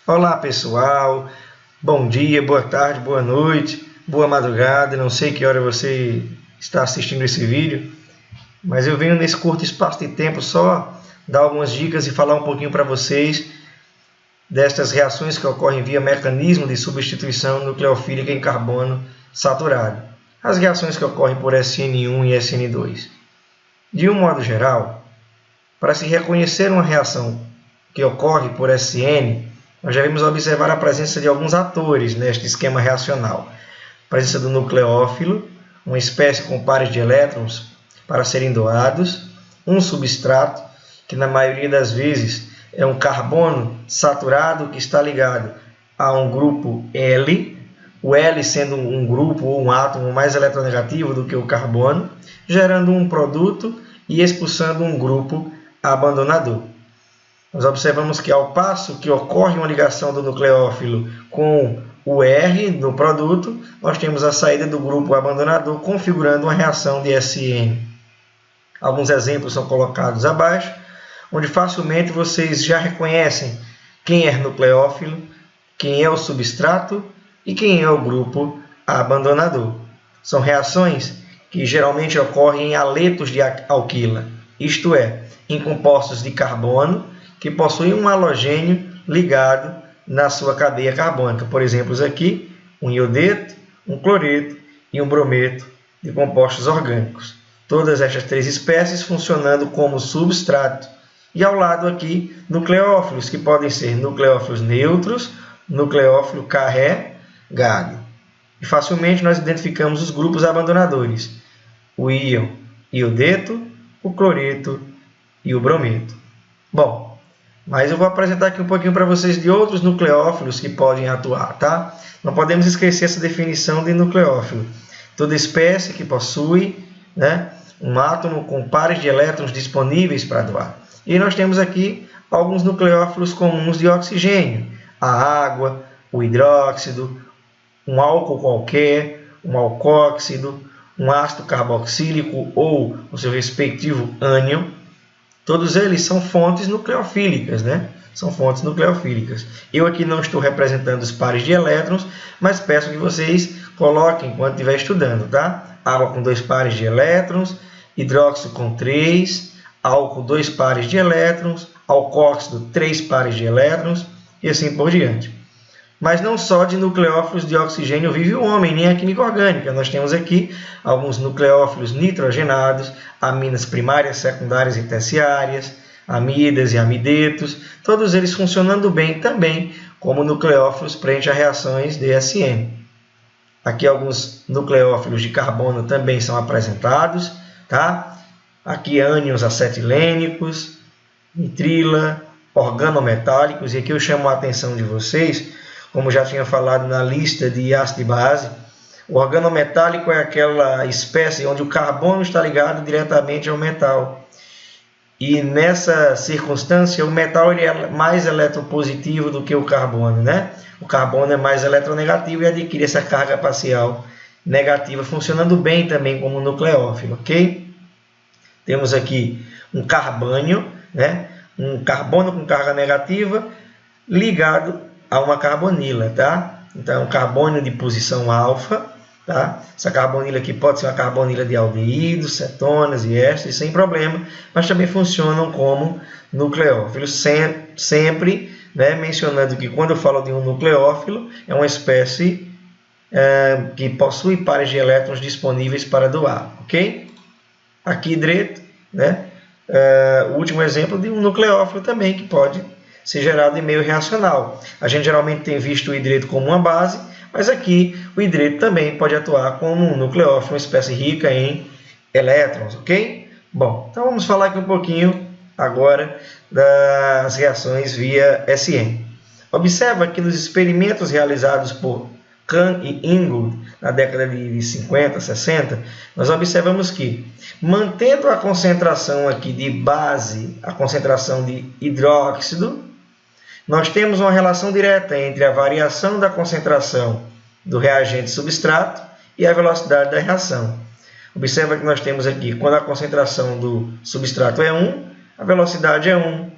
Olá pessoal, bom dia, boa tarde, boa noite, boa madrugada, não sei que hora você está assistindo esse vídeo, mas eu venho nesse curto espaço de tempo só dar algumas dicas e falar um pouquinho para vocês destas reações que ocorrem via mecanismo de substituição nucleofílica em carbono saturado, as reações que ocorrem por SN1 e SN2. De um modo geral, para se reconhecer uma reação que ocorre por SN, nós devemos observar a presença de alguns atores neste esquema reacional. A presença do nucleófilo, uma espécie com pares de elétrons para serem doados, um substrato, que na maioria das vezes é um carbono saturado que está ligado a um grupo L, o L sendo um grupo ou um átomo mais eletronegativo do que o carbono, gerando um produto e expulsando um grupo abandonador. Nós observamos que, ao passo que ocorre uma ligação do nucleófilo com o R no produto, nós temos a saída do grupo abandonador configurando uma reação de SN. Alguns exemplos são colocados abaixo, onde facilmente vocês já reconhecem quem é nucleófilo, quem é o substrato e quem é o grupo abandonador. São reações que geralmente ocorrem em aletos de alquila, isto é, em compostos de carbono, que possuem um halogênio ligado na sua cadeia carbônica. Por exemplo, aqui, um iodeto, um cloreto e um brometo de compostos orgânicos. Todas estas três espécies funcionando como substrato. E ao lado aqui, nucleófilos, que podem ser nucleófilos neutros, nucleófilo carregado. E facilmente nós identificamos os grupos abandonadores. O íon iodeto, o cloreto e o brometo. Bom, mas eu vou apresentar aqui um pouquinho para vocês de outros nucleófilos que podem atuar, tá? Não podemos esquecer essa definição de nucleófilo. Toda espécie que possui, um átomo com pares de elétrons disponíveis para doar. E nós temos aqui alguns nucleófilos comuns de oxigênio. A água, o hidróxido, um álcool qualquer, um alcóxido, um ácido carboxílico ou o seu respectivo ânion. Todos eles são fontes nucleofílicas, São fontes nucleofílicas. Eu aqui não estou representando os pares de elétrons, mas peço que vocês coloquem enquanto estiver estudando, tá? Água com 2 pares de elétrons, hidróxido com 3, álcool 2 pares de elétrons, alcóxido 3 pares de elétrons e assim por diante. Mas não só de nucleófilos de oxigênio vive o homem, nem a química orgânica. Nós temos aqui alguns nucleófilos nitrogenados, aminas primárias, secundárias e terciárias, amidas e amidetos, todos eles funcionando bem também como nucleófilos frente a reações DSN. Aqui alguns nucleófilos de carbono também são apresentados, tá? Aqui ânions acetilênicos, nitrila, organometálicos, e aqui eu chamo a atenção de vocês, como já tinha falado na lista de ácido e base, o organometálico é aquela espécie onde o carbono está ligado diretamente ao metal. E nessa circunstância, o metal ele é mais eletropositivo do que o carbono, O carbono é mais eletronegativo e adquire essa carga parcial negativa, funcionando bem também como nucleófilo, ok? Temos aqui um carbânio, Um carbono com carga negativa ligado a uma carbonila, tá? Então, um carbônio de posição alfa, tá? Essa carbonila aqui pode ser uma carbonila de aldeídos, cetonas e ésteres, sem problema, mas também funcionam como nucleófilos, sempre mencionando que quando eu falo de um nucleófilo, é uma espécie que possui pares de elétrons disponíveis para doar, ok? Aqui, hidreto, o último exemplo de um nucleófilo também que pode ser gerado em meio reacional. A gente geralmente tem visto o hidreto como uma base, mas aqui o hidreto também pode atuar como um nucleófilo, uma espécie rica em elétrons, ok? Bom, então vamos falar aqui um pouquinho agora das reações via SN. Observa que nos experimentos realizados por Kahn e Ingold na década de 50, 60, nós observamos que, mantendo a concentração aqui de base, a concentração de hidróxido, nós temos uma relação direta entre a variação da concentração do reagente substrato e a velocidade da reação. Observa que nós temos aqui, quando a concentração do substrato é 1, a velocidade é 1.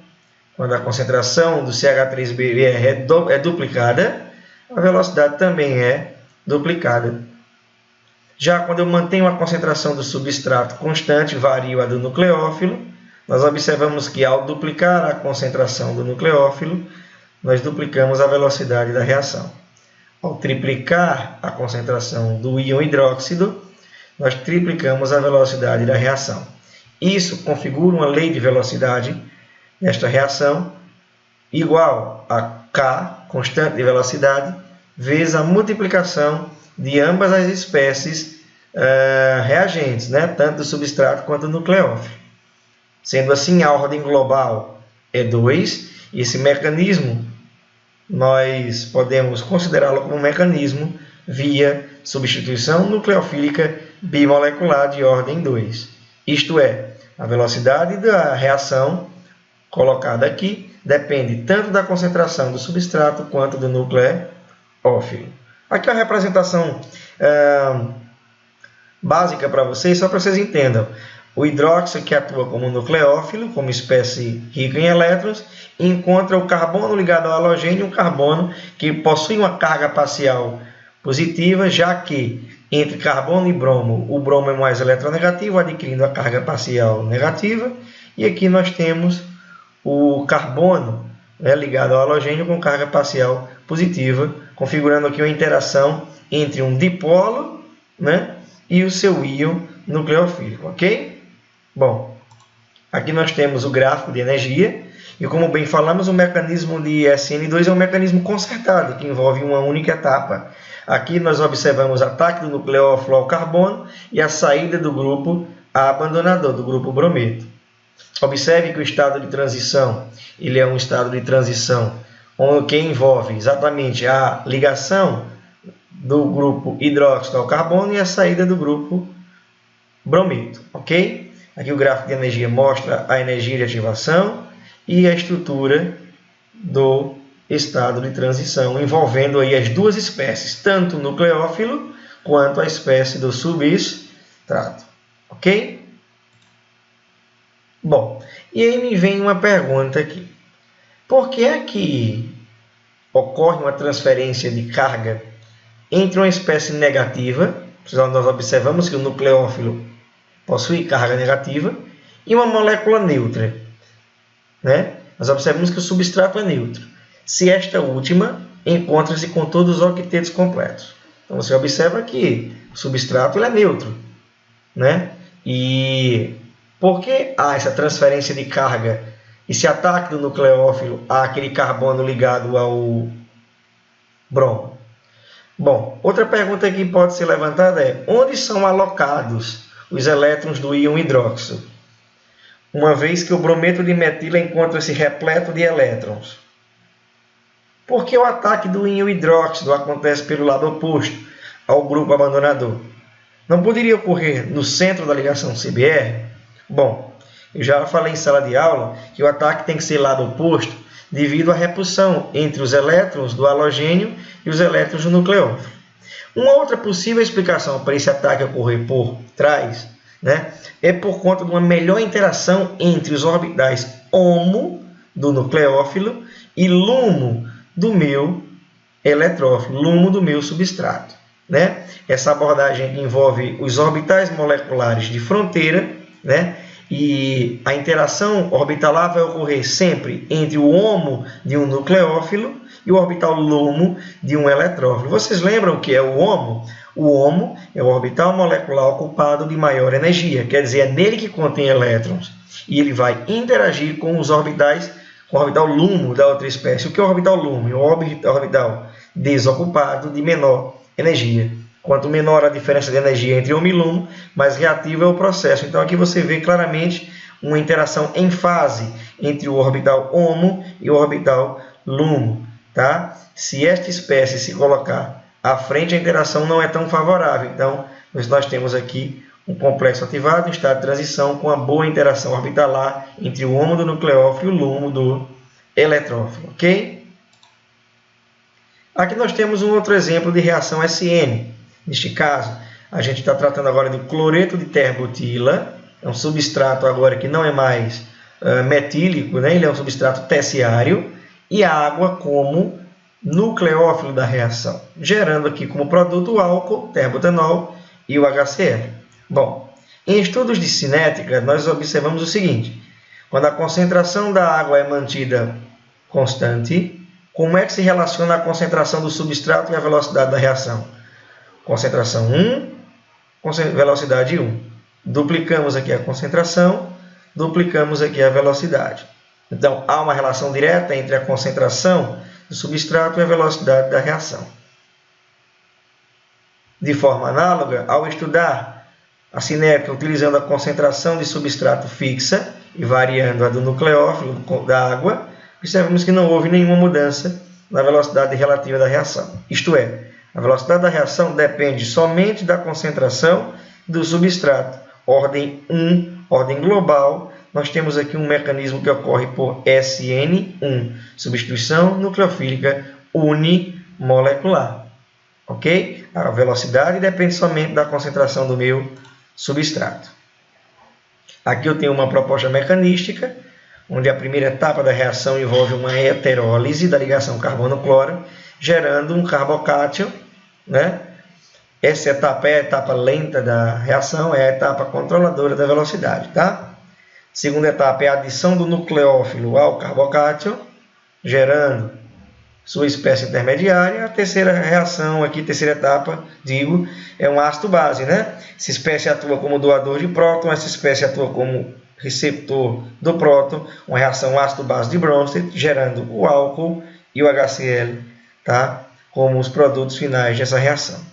quando a concentração do CH3BR é duplicada, a velocidade também é duplicada. Já quando eu mantenho a concentração do substrato constante, vario a do nucleófilo, nós observamos que ao duplicar a concentração do nucleófilo, nós duplicamos a velocidade da reação. Ao triplicar a concentração do íon hidróxido, nós triplicamos a velocidade da reação. Isso configura uma lei de velocidade nesta reação igual a K, constante de velocidade, vezes a multiplicação de ambas as espécies reagentes, né? Tanto do substrato quanto do nucleófilo. Sendo assim, a ordem global é 2, e esse mecanismo nós podemos considerá-lo como um mecanismo via substituição nucleofílica bimolecular de ordem 2. Isto é, a velocidade da reação colocada aqui depende tanto da concentração do substrato quanto do nucleófilo. Aqui é a representação básica para vocês, só para vocês entendam. O hidróxido, que atua como nucleófilo, como espécie rica em elétrons, encontra o carbono ligado ao halogênio, um carbono que possui uma carga parcial positiva, já que entre carbono e bromo, o bromo é mais eletronegativo, adquirindo a carga parcial negativa. E aqui nós temos o carbono, né, ligado ao halogênio com carga parcial positiva, configurando aqui uma interação entre um dipolo, né, e o seu íon nucleofílico, ok? Bom, aqui nós temos o gráfico de energia, e como bem falamos, o mecanismo de SN2 é um mecanismo concertado, que envolve uma única etapa. Aqui nós observamos o ataque do nucleófilo ao carbono e a saída do grupo abandonador, do grupo brometo. Observe que o estado de transição, ele é um estado de transição que envolve exatamente a ligação do grupo hidróxido ao carbono e a saída do grupo brometo, ok? Aqui o gráfico de energia mostra a energia de ativação e a estrutura do estado de transição, envolvendo aí as duas espécies, tanto o nucleófilo quanto a espécie do substrato, ok? Bom, e aí me vem uma pergunta aqui. Por que é que ocorre uma transferência de carga entre uma espécie negativa, nós observamos que o nucleófilo possui carga negativa, e uma molécula neutra, né? Nós observamos que o substrato é neutro, se esta última encontra-se com todos os octetos completos. Então você observa que o substrato ele é neutro, né? E por que há essa transferência de carga, esse ataque do nucleófilo àquele carbono ligado ao bromo? Bom, outra pergunta que pode ser levantada é: onde são alocados os elétrons do íon hidróxido, uma vez que o brometo de metila encontra-se repleto de elétrons? Por que o ataque do íon hidróxido acontece pelo lado oposto ao grupo abandonador? Não poderia ocorrer no centro da ligação CBr? Bom, eu já falei em sala de aula que o ataque tem que ser lado oposto devido à repulsão entre os elétrons do halogênio e os elétrons do nucleófilo. Uma outra possível explicação para esse ataque ocorrer por trás, né, é por conta de uma melhor interação entre os orbitais HOMO do nucleófilo e LUMO do meu eletrófilo, LUMO do meu substrato, né? Essa abordagem envolve os orbitais moleculares de fronteira, né? E a interação orbital vai ocorrer sempre entre o HOMO de um nucleófilo e o orbital LUMO de um eletrófilo. Vocês lembram o que é o HOMO? O HOMO é o orbital molecular ocupado de maior energia, quer dizer, é nele que contém elétrons. E ele vai interagir com os orbitais, com o orbital LUMO da outra espécie. O que é o orbital LUMO? É o orbital desocupado de menor energia. Quanto menor a diferença de energia entre HOMO e LUMO, mais reativo é o processo. Então aqui você vê claramente uma interação em fase entre o orbital HOMO e o orbital LUMO. Tá? Se esta espécie se colocar à frente, a interação não é tão favorável. Então nós temos aqui um complexo ativado em estado de transição com uma boa interação orbitalar entre o HOMO do nucleófilo e o LUMO do eletrófilo. Ok? Aqui nós temos um outro exemplo de reação SN. Neste caso, a gente está tratando agora de cloreto de terbutila, é um substrato agora que não é mais metílico, né? Ele é um substrato terciário, e a água como nucleófilo da reação, gerando aqui como produto o álcool, terbutanol e o HCl. Bom, em estudos de cinética, nós observamos o seguinte: quando a concentração da água é mantida constante, como é que se relaciona a concentração do substrato e a velocidade da reação? Concentração 1, velocidade 1. Duplicamos aqui a concentração, duplicamos aqui a velocidade. Então, há uma relação direta entre a concentração do substrato e a velocidade da reação. De forma análoga, ao estudar a cinética utilizando a concentração de substrato fixa e variando a do nucleófilo da água, observamos que não houve nenhuma mudança na velocidade relativa da reação. Isto é, a velocidade da reação depende somente da concentração do substrato. Ordem 1, ordem global. Nós temos aqui um mecanismo que ocorre por SN1, substituição nucleofílica unimolecular. Ok? A velocidade depende somente da concentração do meu substrato. Aqui eu tenho uma proposta mecanística, onde a primeira etapa da reação envolve uma heterólise da ligação carbono-cloro, gerando um carbocátion, né? Essa etapa é a etapa lenta da reação, é a etapa controladora da velocidade, tá? Segunda etapa é a adição do nucleófilo ao carbocátion, gerando sua espécie intermediária. A terceira reação aqui, terceira etapa, digo, é um ácido-base, né? Essa espécie atua como doador de próton, essa espécie atua como receptor do próton, uma reação ácido-base de Bronsted, gerando o álcool e o HCl, tá? Como os produtos finais dessa reação.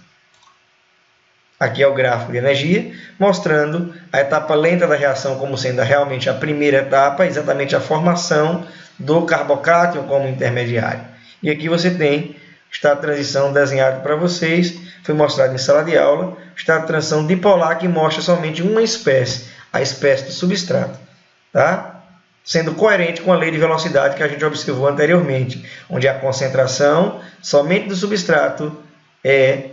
Aqui é o gráfico de energia, mostrando a etapa lenta da reação como sendo realmente a primeira etapa, exatamente a formação do carbocátion como intermediário. E aqui você tem o estado de transição desenhado para vocês, foi mostrado em sala de aula, o estado de transição dipolar que mostra somente uma espécie, a espécie do substrato, tá? Sendo coerente com a lei de velocidade que a gente observou anteriormente, onde a concentração somente do substrato é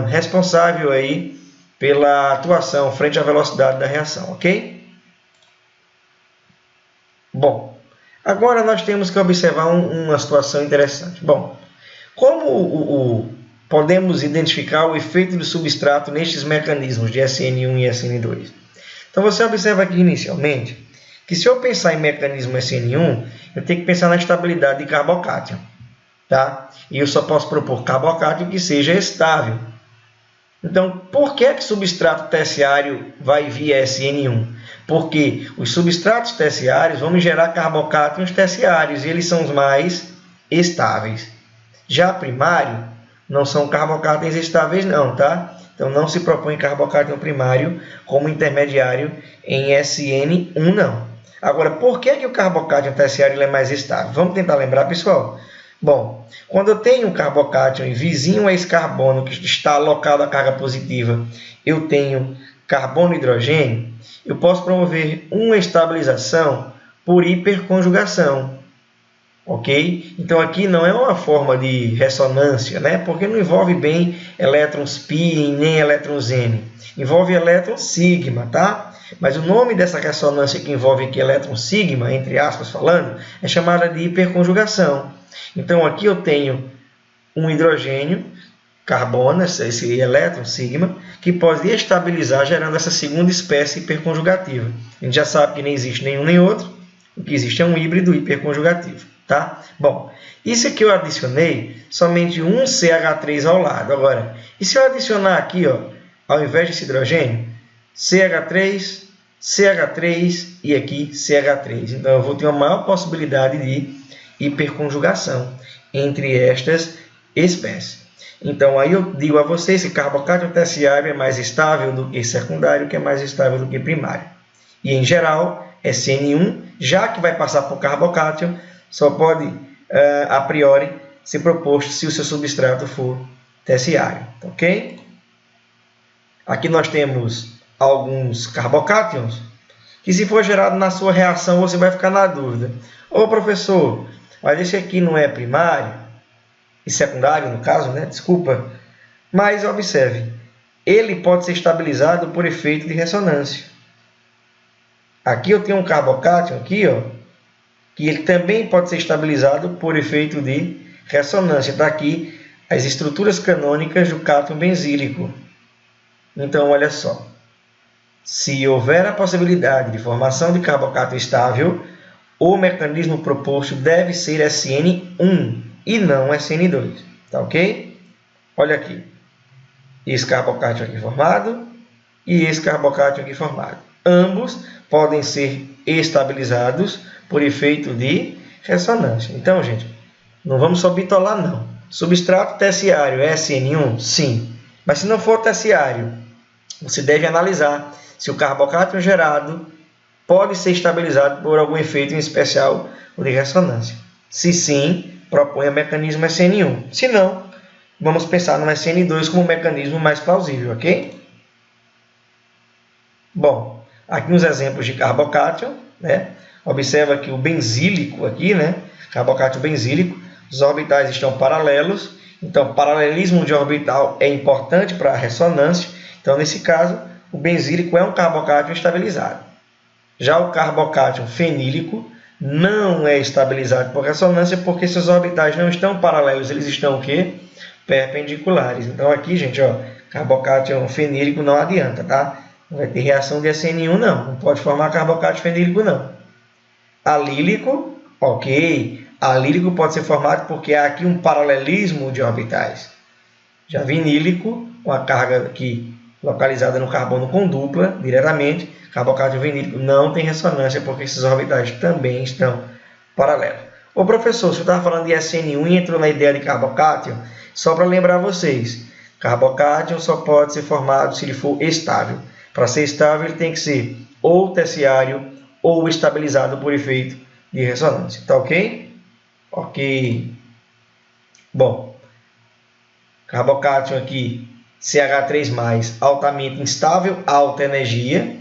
responsável aí pela atuação frente à velocidade da reação, ok? Bom, agora nós temos que observar uma situação interessante. Bom, como podemos identificar o efeito do substrato nestes mecanismos de SN1 e SN2? Então você observa aqui inicialmente que se eu pensar em mecanismo SN1, eu tenho que pensar na estabilidade de carbocátion. Tá? E eu só posso propor carbocátion que seja estável. Então, por que substrato terciário vai via SN1? Porque os substratos terciários vão gerar carbocátions terciários e eles são os mais estáveis. Já primário, não são carbocátions estáveis não, tá? Então, não se propõe carbocátion primário como intermediário em SN1 não. Agora, por que o carbocátion terciário é mais estável? Vamos tentar lembrar, pessoal? Bom, quando eu tenho um carbocátion vizinho a esse carbono que está alocado à carga positiva, eu tenho carbono e hidrogênio, eu posso promover uma estabilização por hiperconjugação. Ok? Então aqui não é uma forma de ressonância, né? Porque não envolve bem elétrons π nem elétrons n. Envolve elétron sigma, tá? Mas o nome dessa ressonância que envolve aqui elétron sigma, entre aspas falando, é chamada de hiperconjugação. Então, aqui eu tenho um hidrogênio, carbono, esse elétron sigma, que pode estabilizar gerando essa segunda espécie hiperconjugativa. A gente já sabe que nem existe nenhum nem outro, o que existe é um híbrido hiperconjugativo. Tá? Bom, isso aqui eu adicionei somente um CH3 ao lado. Agora, e se eu adicionar aqui, ó, ao invés desse hidrogênio, CH3, CH3 e aqui CH3. Então, eu vou ter uma maior possibilidade de hiperconjugação entre estas espécies. Então, aí eu digo a vocês que carbocátion terciário é mais estável do que secundário, que é mais estável do que primário. E, em geral, SN1, já que vai passar por carbocátion, só pode, a priori, ser proposto se o seu substrato for terciário. Ok? Aqui nós temos alguns carbocátions que, se for gerado na sua reação, você vai ficar na dúvida. Ô, professor, mas esse aqui não é primário? E secundário, no caso, né? Desculpa. Mas observe, ele pode ser estabilizado por efeito de ressonância. Aqui eu tenho um carbocátion aqui, ó, que ele também pode ser estabilizado por efeito de ressonância. Está aqui as estruturas canônicas do cátion benzílico. Então, olha só. Se houver a possibilidade de formação de carbocátion estável, o mecanismo proposto deve ser SN1 e não SN2. Tá ok? Olha aqui. Esse carbocátion aqui formado e esse carbocátion aqui formado. Ambos podem ser estabilizados por efeito de ressonância. Então, gente, não vamos só bitolar, não. Substrato terciário é SN1? Sim. Mas se não for terciário, você deve analisar se o carbocátion gerado pode ser estabilizado por algum efeito em especial ou de ressonância. Se sim, proponha mecanismo SN1. Se não, vamos pensar no SN2 como um mecanismo mais plausível, ok? Bom, aqui uns exemplos de carbocátion, né? Observa que o benzílico aqui, né? Carbocátion benzílico, os orbitais estão paralelos, então paralelismo de orbital é importante para a ressonância. Então, nesse caso, o benzílico é um carbocátion estabilizado. Já o carbocátion fenílico não é estabilizado por ressonância porque seus orbitais não estão paralelos, eles estão o quê? Perpendiculares. Então, aqui, gente, ó, carbocátion fenílico não adianta, tá? Não vai ter reação de SN1, não. Não pode formar carbocátion fenílico, não. Alílico, ok. Alílico pode ser formado porque há aqui um paralelismo de orbitais. Já vinílico, com a carga aqui localizada no carbono com dupla, diretamente, carbocátion vinílico não tem ressonância porque esses orbitais também estão paralelos. Ô professor, você estava falando de SN1 e entrou na ideia de carbocátion, só para lembrar vocês, carbocátion só pode ser formado se ele for estável. Para ser estável, ele tem que ser ou terciário ou estabilizado por efeito de ressonância. Tá ok? Ok. Bom, carbocátion aqui, CH3+, altamente instável, alta energia.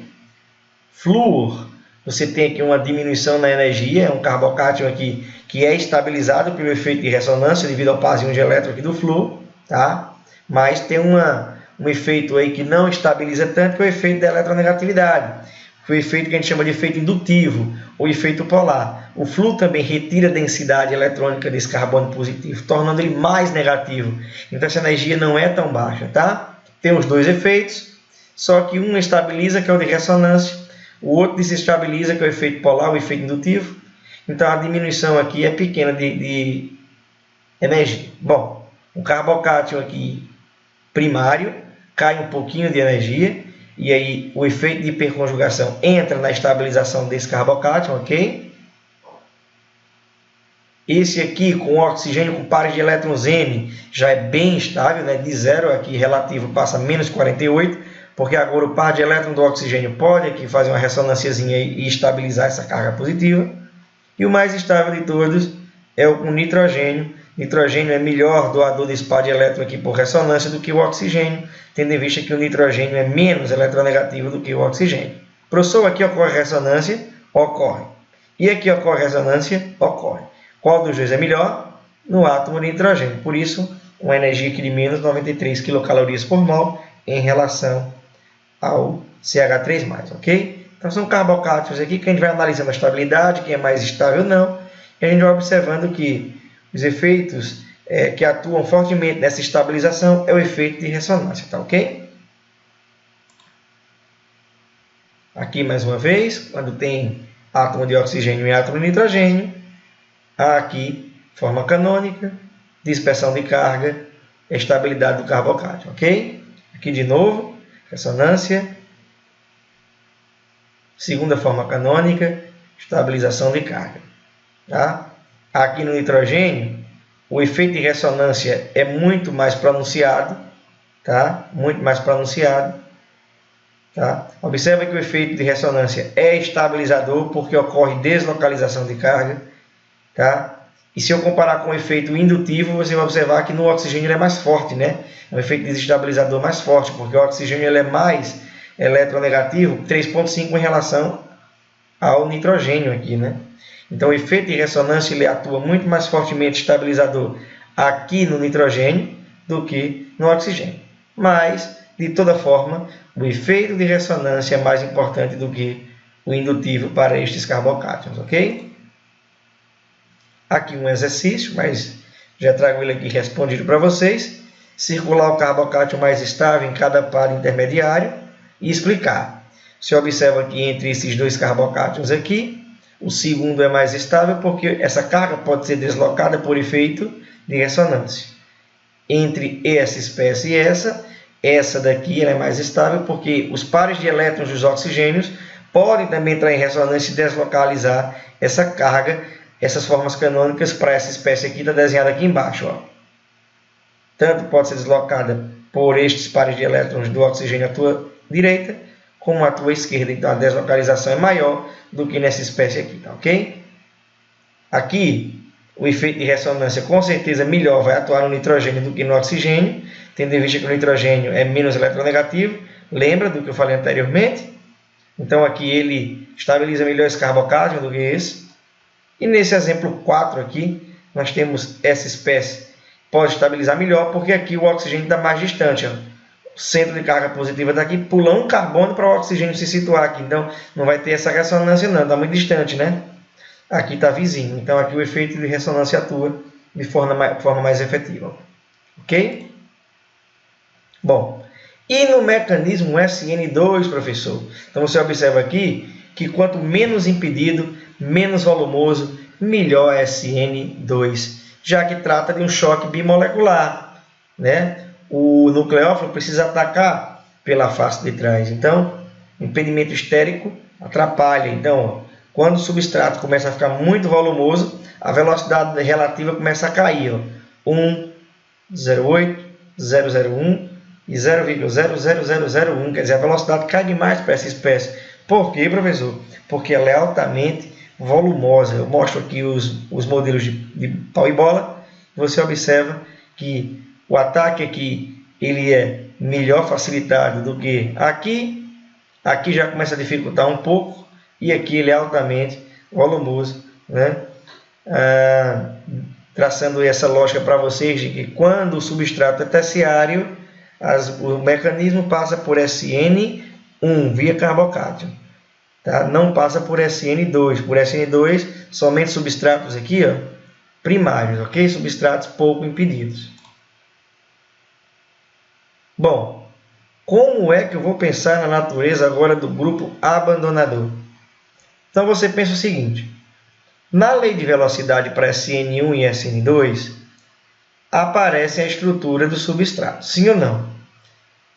Flúor, você tem aqui uma diminuição na energia, é um carbocátion aqui que é estabilizado pelo efeito de ressonância devido ao par de elétron aqui do flúor, tá? Mas tem um efeito aí que não estabiliza tanto, que é o efeito da eletronegatividade. O efeito que a gente chama de efeito indutivo, ou efeito polar. O flúor também retira a densidade eletrônica desse carbono positivo, tornando ele mais negativo. Então essa energia não é tão baixa, tá? Tem os dois efeitos, só que um estabiliza, que é o de ressonância, o outro desestabiliza, que é o efeito polar, o efeito indutivo. Então a diminuição aqui é pequena de energia. Bom, o carbocátion aqui primário cai um pouquinho de energia, e aí o efeito de hiperconjugação entra na estabilização desse carbocátion, ok? Esse aqui com oxigênio com pares de elétrons N já é bem estável, né? De 0 aqui relativo passa a menos 48, porque agora o par de elétrons do oxigênio pode aqui fazer uma ressonânciazinha e estabilizar essa carga positiva. E o mais estável de todos é o com nitrogênio. Nitrogênio é melhor doador desse par de elétrons aqui por ressonância do que o oxigênio, tendo em vista que o nitrogênio é menos eletronegativo do que o oxigênio. Professor, aqui ocorre ressonância? Ocorre. E aqui ocorre ressonância? Ocorre. Qual dos dois é melhor? No átomo de nitrogênio. Por isso, uma energia aqui de menos 93 kcal por mol em relação ao CH3+, ok? Então são carbocátions aqui que a gente vai analisando a estabilidade, quem é mais estável ou não, e a gente vai observando que os efeitos que atuam fortemente nessa estabilização é o efeito de ressonância, tá ok? Aqui mais uma vez, quando tem átomo de oxigênio e átomo de nitrogênio, há aqui forma canônica, dispersão de carga, estabilidade do carbocátion, ok? Aqui de novo, ressonância, segunda forma canônica, estabilização de carga, tá? Aqui no nitrogênio, o efeito de ressonância é muito mais pronunciado, tá? Muito mais pronunciado, tá? Observa que o efeito de ressonância é estabilizador porque ocorre deslocalização de carga, tá? E se eu comparar com o efeito indutivo, você vai observar que no oxigênio ele é mais forte, né? É um efeito desestabilizador mais forte, porque o oxigênio ele é mais eletronegativo, 3,5 em relação ao nitrogênio aqui, né? Então, o efeito de ressonância ele atua muito mais fortemente estabilizador aqui no nitrogênio do que no oxigênio. Mas, de toda forma, o efeito de ressonância é mais importante do que o indutivo para estes carbocátions, ok? Aqui um exercício, mas já trago ele aqui respondido para vocês. Circular o carbocátion mais estável em cada par intermediário e explicar. Você observa que entre esses dois carbocátions aqui, o segundo é mais estável porque essa carga pode ser deslocada por efeito de ressonância. Entre essa espécie e essa daqui ela é mais estável porque os pares de elétrons dos oxigênios podem também entrar em ressonância e deslocalizar essa carga, essas formas canônicas para essa espécie aqui, está desenhada aqui embaixo. Ó. Tanto pode ser deslocada por estes pares de elétrons do oxigênio à tua direita, como à tua esquerda. Então a deslocalização é maior do que nessa espécie aqui, tá ok? Aqui, o efeito de ressonância com certeza melhor vai atuar no nitrogênio do que no oxigênio, tendo em vista que o nitrogênio é menos eletronegativo. Lembra do que eu falei anteriormente? Então aqui ele estabiliza melhor esse carbocátion do que esse. E nesse exemplo 4 aqui, nós temos essa espécie pode estabilizar melhor, porque aqui o oxigênio está mais distante. Ó. O centro de carga positiva está aqui, pula um carbono para o oxigênio se situar aqui. Então, não vai ter essa ressonância não, está muito distante, né? Aqui está vizinho. Então, aqui o efeito de ressonância atua de forma mais efetiva. Ok? Bom, e no mecanismo SN2, professor? Então, você observa aqui que quanto menos impedido, menos volumoso, melhor SN2. Já que trata de um choque bimolecular, né? O nucleófilo precisa atacar pela face de trás. Então, o impedimento estérico atrapalha. Então, ó, quando o substrato começa a ficar muito volumoso, a velocidade relativa começa a cair. Ó. 1, 0,8, 0,01 e 0,00001. Quer dizer, a velocidade cai demais para essa espécie. Por quê, professor? Porque ela é altamente volumosa. Eu mostro aqui os modelos de pau e bola. Você observa que o ataque aqui ele é melhor facilitado do que aqui. Aqui já começa a dificultar um pouco. E aqui ele é altamente volumoso, né? Traçando essa lógica para vocês de que quando o substrato é terciário, o mecanismo passa por SN1 via carbocátion. Tá? Não passa por SN2. Por SN2, somente substratos aqui, ó, primários, ok? Substratos pouco impedidos. Bom, como é que eu vou pensar na natureza agora do grupo abandonador? Então você pensa o seguinte: na lei de velocidade para SN1 e SN2, aparece a estrutura do substrato, sim ou não?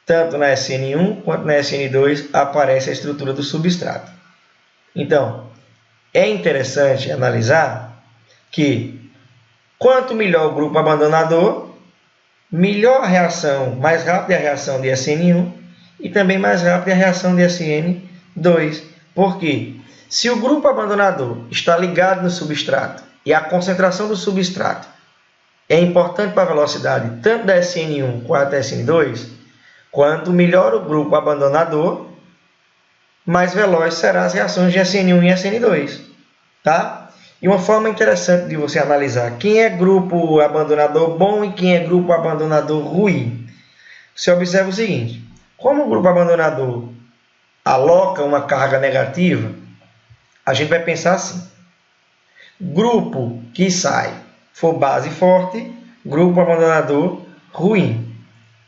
Tanto na SN1 quanto na SN2 aparece a estrutura do substrato. Então, é interessante analisar que quanto melhor o grupo abandonador, melhor a reação, mais rápida a reação de SN1 e também mais rápida a reação de SN2. Por quê? Se o grupo abandonador está ligado no substrato e a concentração do substrato é importante para a velocidade tanto da SN1 quanto da SN2, quanto melhor o grupo abandonador, mais veloz serão as reações de SN1 e SN2. Tá? E uma forma interessante de você analisar quem é grupo abandonador bom e quem é grupo abandonador ruim. Você observa o seguinte: como o grupo abandonador aloca uma carga negativa, a gente vai pensar assim: grupo que sai for base forte, grupo abandonador ruim.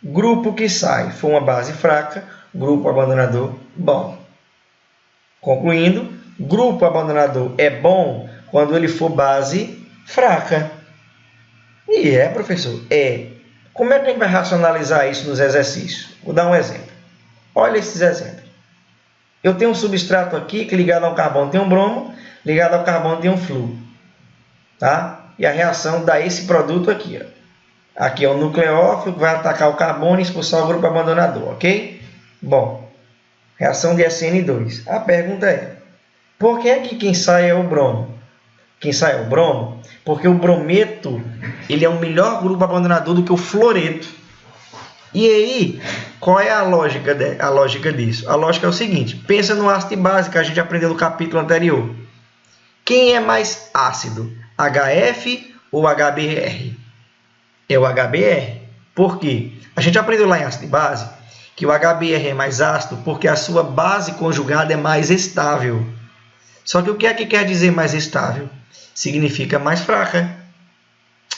Grupo que sai for uma base fraca, grupo abandonador bom. Concluindo, grupo abandonador é bom quando ele for base fraca. E professor, é. Como é que a gente vai racionalizar isso nos exercícios? Vou dar um exemplo. Olha esses exemplos. Eu tenho um substrato aqui que ligado ao carbono tem um bromo, ligado ao carbono tem um flúor. Tá? E a reação dá esse produto aqui. Ó. Aqui é o nucleófilo que vai atacar o carbono e expulsar o grupo abandonador, ok? Bom, reação de SN2. A pergunta é: por que quem sai é o bromo? Quem sai é o bromo porque o brometo ele é um melhor grupo abandonador do que o fluoreto. E aí, qual é a lógica disso? A lógica é o seguinte: pensa no ácido e base que a gente aprendeu no capítulo anterior. Quem é mais ácido, HF ou HBr? É o HBr. Por quê? A gente aprendeu lá em ácido e base que o HBr é mais ácido porque a sua base conjugada é mais estável. Só que o que é que quer dizer mais estável? Significa mais fraca.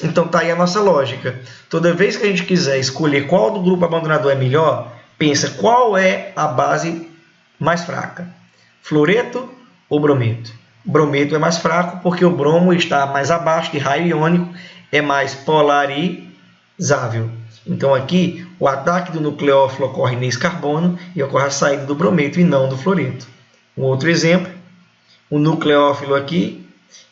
Então tá aí a nossa lógica. Toda vez que a gente quiser escolher qual do grupo abandonador é melhor, pensa qual é a base mais fraca. Fluoreto ou brometo? Brometo é mais fraco porque o bromo está mais abaixo de raio iônico, é mais polarizável. Então aqui o ataque do nucleófilo ocorre nesse carbono e ocorre a saída do brometo e não do fluoreto. Um outro exemplo, o nucleófilo aqui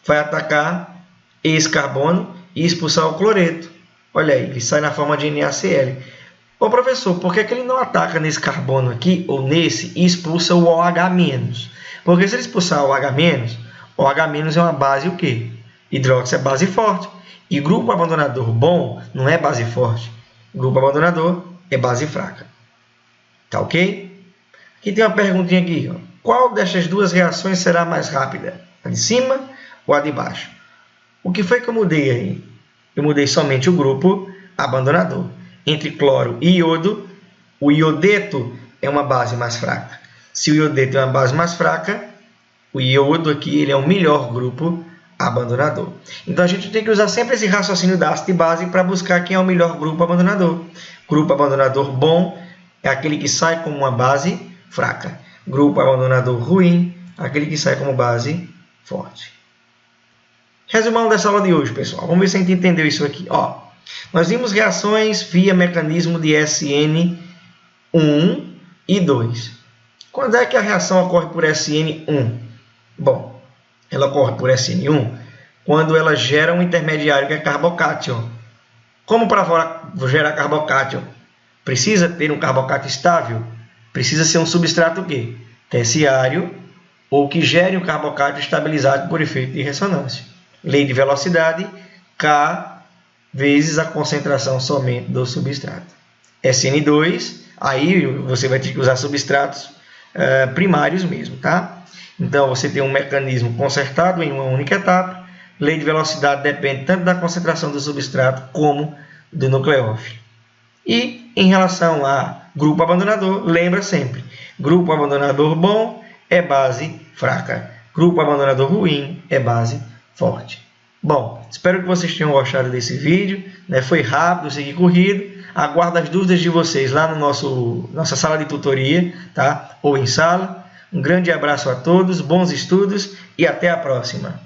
vai atacar esse carbono e expulsar o cloreto. Olha aí, ele sai na forma de NaCl. Ô professor, por que ele não ataca nesse carbono aqui ou nesse e expulsa o OH-? Porque se ele expulsar o OH-, OH- é uma base o quê? Hidróxido é base forte. E grupo abandonador bom não é base forte. Grupo abandonador é base fraca. Tá ok? Aqui tem uma perguntinha aqui. Ó. Qual destas duas reações será mais rápida? A de cima ou a de baixo? O que foi que eu mudei aí? Eu mudei somente o grupo abandonador. Entre cloro e iodo, o iodeto é uma base mais fraca. Se o iodeto é uma base mais fraca, o iodo aqui ele é o melhor grupo abandonador. Então a gente tem que usar sempre esse raciocínio da ácido e base para buscar quem é o melhor grupo abandonador. Grupo abandonador bom é aquele que sai como uma base fraca. Grupo abandonador ruim é aquele que sai como base forte. Resumão dessa aula de hoje, pessoal. Vamos ver se a gente entendeu isso aqui. Ó, nós vimos reações via mecanismo de SN1 e 2. Quando é que a reação ocorre por SN1? Bom, ela ocorre por SN1 quando ela gera um intermediário que é carbocátion. Como para gerar carbocátion? Precisa ter um carbocátion estável? Precisa ser um substrato o quê? Terciário ou que gere um carbocátion estabilizado por efeito de ressonância. Lei de velocidade, K vezes a concentração somente do substrato. SN2, aí você vai ter que usar substratos primários mesmo, tá? Então, você tem um mecanismo consertado em uma única etapa. Lei de velocidade depende tanto da concentração do substrato como do nucleófilo. E, em relação a grupo abandonador, lembra sempre, grupo abandonador bom é base fraca. Grupo abandonador ruim é base forte. Bom, espero que vocês tenham gostado desse vídeo. Foi rápido, segui corrido. Aguardo as dúvidas de vocês lá no nossa sala de tutoria, tá? Ou em sala. Um grande abraço a todos, bons estudos e até a próxima.